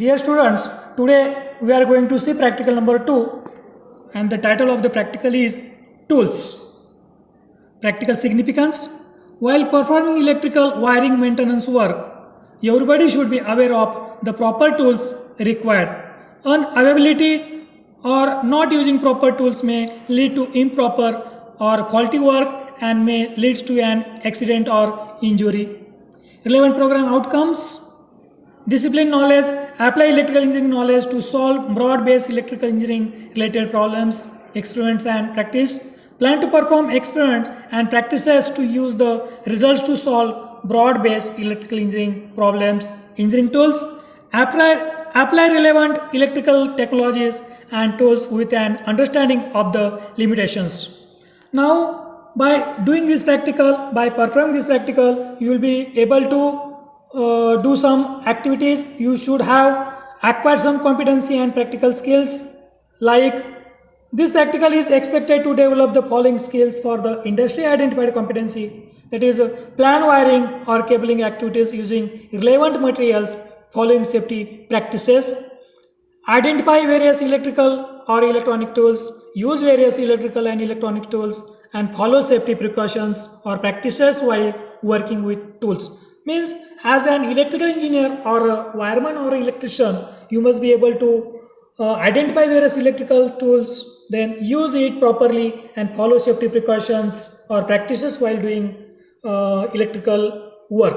Dear students, today we are going to see practical number 2 and the title of the practical is Tools. Practical significance. While performing electrical wiring maintenance work, everybody should be aware of the proper tools required. Unavailability or not using proper tools may lead to improper or faulty work and may lead to an accident or injury. Relevant program outcomes. Discipline knowledge, apply electrical engineering knowledge to solve broad-based electrical engineering related problems, experiments and practice. Plan to perform experiments and practices to use the results to solve broad-based electrical engineering problems. Engineering tools, apply relevant electrical technologies and tools with an understanding of the limitations. Now, by doing this practical, by performing this practical, you will be able to do some activities. You should have acquired some competency and practical skills. Like this practical is expected to develop the following skills for the industry identified competency, that is plan wiring or cabling activities using relevant materials, following safety practices, identify various electrical or electronic tools, use various electrical and electronic tools, and follow safety precautions or practices while working with tools. Means as an electrical engineer or a wireman or electrician, you must be able to identify various electrical tools, then use it properly and follow safety precautions or practices while doing electrical work.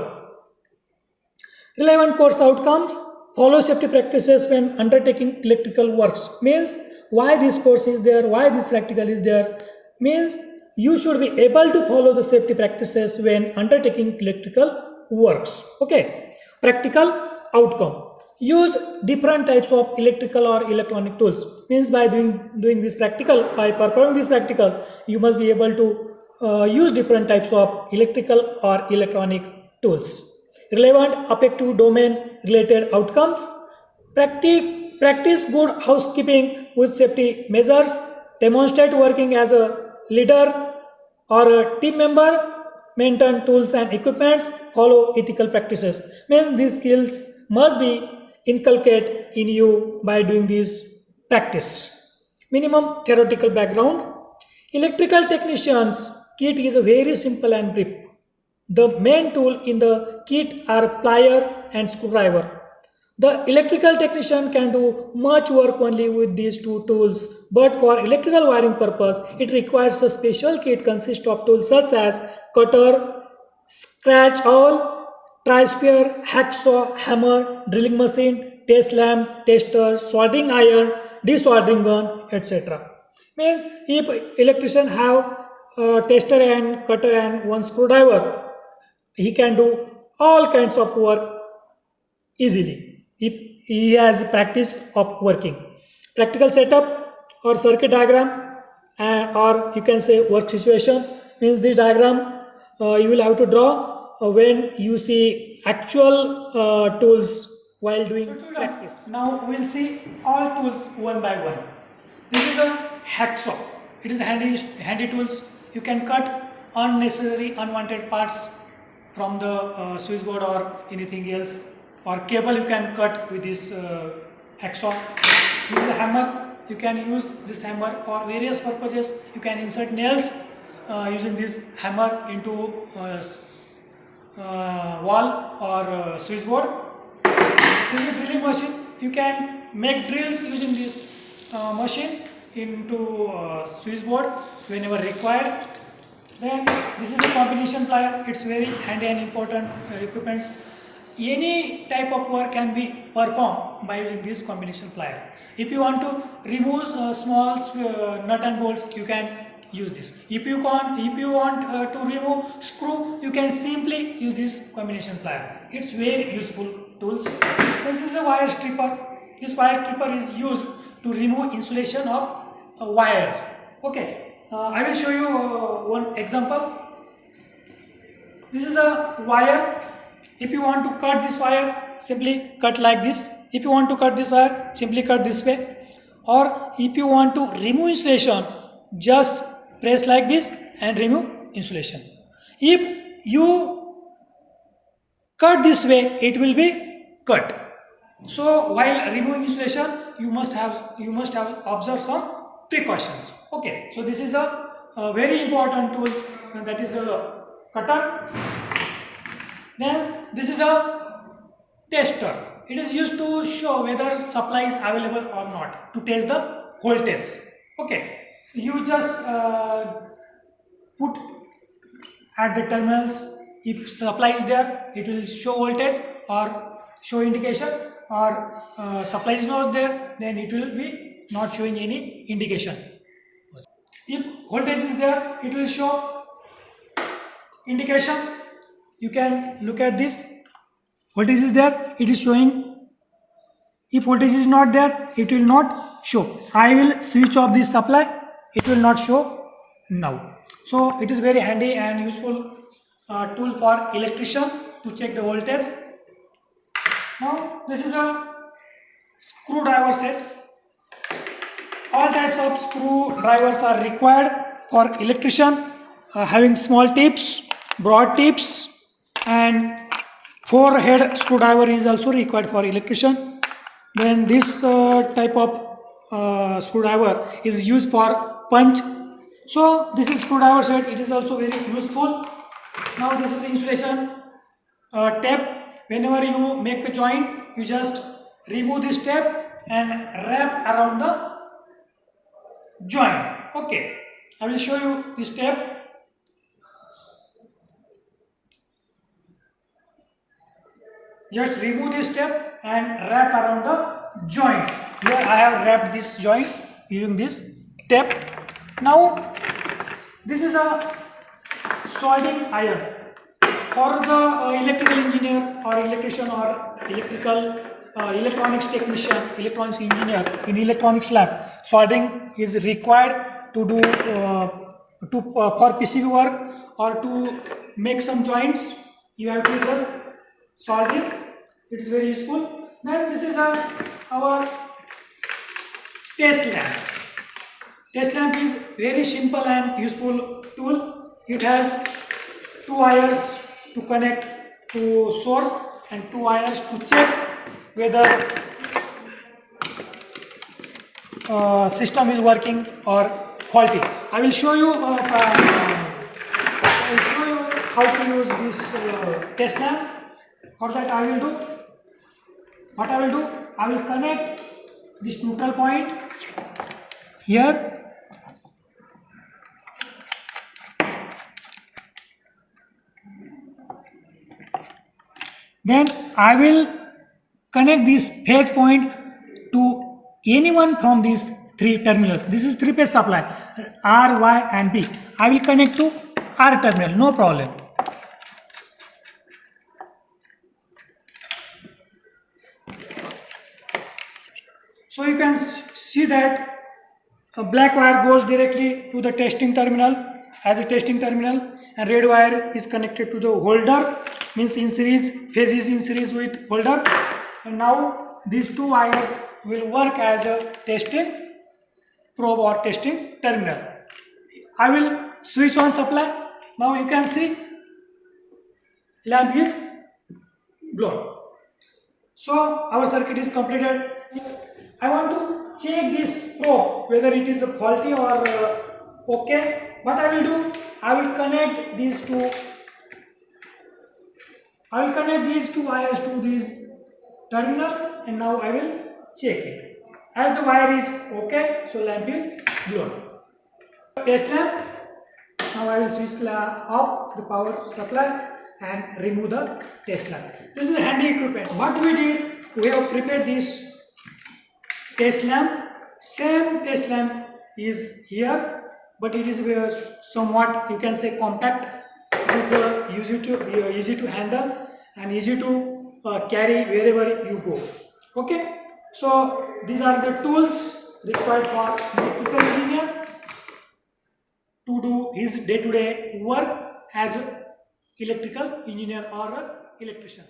Relevant course outcomes, follow safety practices when undertaking electrical works. Means why this course is there, why this practical is there, means you should be able to follow the safety practices when undertaking electrical works. Okay, practical outcome, use different types of electrical or electronic tools. Means by doing this practical, by performing this practical, you must be able to use different types of electrical or electronic tools. Relevant affective domain related outcomes, practice good housekeeping with safety measures, demonstrate working as a leader or a team member, maintain tools and equipments, follow ethical practices. Means these skills must be inculcated in you by doing this practice. Minimum theoretical background. Electrical technician's kit is very simple and brief. The main tool in the kit are plier and screwdriver. The electrical technician can do much work only with these two tools, but for electrical wiring purpose, it requires a special kit consist of tools such as cutter, scratch awl, tri-square, hacksaw, hammer, drilling machine, test lamp, tester, soldering iron, desoldering gun, etc. Means if electrician have a tester and cutter and one screwdriver, he can do all kinds of work easily if he has practice of working. Practical setup or circuit diagram or you can say work situation, means this diagram you will have to draw when you see actual tools while doing practice. Now we will see all tools one by one. This is a hacksaw. It is handy tools. You can cut unnecessary unwanted parts from the switchboard or anything else, or cable you can cut with this hacksaw. This is a hammer. You can use this hammer for various purposes. You can insert nails using this hammer into wall or switchboard. This is a drilling machine. You can make drills using this machine into switchboard whenever required. Then this is a combination plier. It's very handy and important equipment. Any type of work can be performed by using this combination plier. If you want to remove small nut and bolts, you can use this. If you want to remove screw, you can simply use this combination plier. It's very useful tools. This is a wire stripper. This wire stripper is used to remove insulation of wire. Okay. I will show you one example. This is a wire. If you want to cut this wire, simply cut like this. If you want to cut this wire, simply cut this way. Or if you want to remove insulation, just press like this and remove insulation. If you cut this way, it will be cut. So while removing insulation, you must have observed some precautions. Okay, so this is a very important tools, and that is a cutter. Then this is a tester. It is used to show whether supply is available or not, to test the voltage. Okay, you just put at the terminals. If supply is there, it will show voltage or show indication, or supply is not there, then it will be not showing any indication. If voltage is there, it will show indication. You can look at this. Voltage is there, it is showing. If voltage is not there, it will not show. I will switch off this supply, it will not show now. So it is very handy and useful tool for electrician to check the voltage. Now this is a screwdriver set. All types of screwdrivers are required for electrician, having small tips, broad tips, and 4-head screwdriver is also required for electrician. Then this type of screwdriver is used for punch. So this is screwdriver set, it is also very useful. Now this is the insulation tape. Whenever you make a joint, you just remove this tape and wrap around the joint. Okay, I will show you this tape. Just remove this tape and wrap around the joint. Here I have wrapped this joint using this tape. Now this is a soldering iron. For the electrical engineer or electrician or electronics technician, electronics engineer in electronics lab, soldering is required to do for PCB work or to make some joints. You have to just soldering. It is very useful. Then this is our test lamp. Test lamp is very simple and useful tool. It has 2 wires to connect to source and 2 wires to check whether system is working or faulty. I will show you how to use this test lamp. For that I will connect this neutral point here. Then I will connect this phase point to any one from these 3 terminals. This is 3-phase supply, R, Y and B. I will connect to R terminal, no problem. So you can see that a black wire goes directly to the testing terminal as a testing terminal, and red wire is connected to the holder, means in series, phase is in series with holder, and now these 2 wires will work as a testing probe or testing terminal. I will switch on supply. Now you can see lamp is blown. So our circuit is completed. I want to check this probe whether it is faulty or okay. What I will do, I will connect these two wires to this terminal, and now I will check it. As the wire is okay, so lamp is blown. Test lamp. Now I will switch off the power supply and remove the test lamp. This is handy equipment. What we did, we have prepared this test lamp. Same test lamp is here, but it is somewhat, you can say, compact. It is easy to handle and easy to carry wherever you go. Okay, so these are the tools required for electrical engineer to do his day-to-day work as an electrical engineer or an electrician.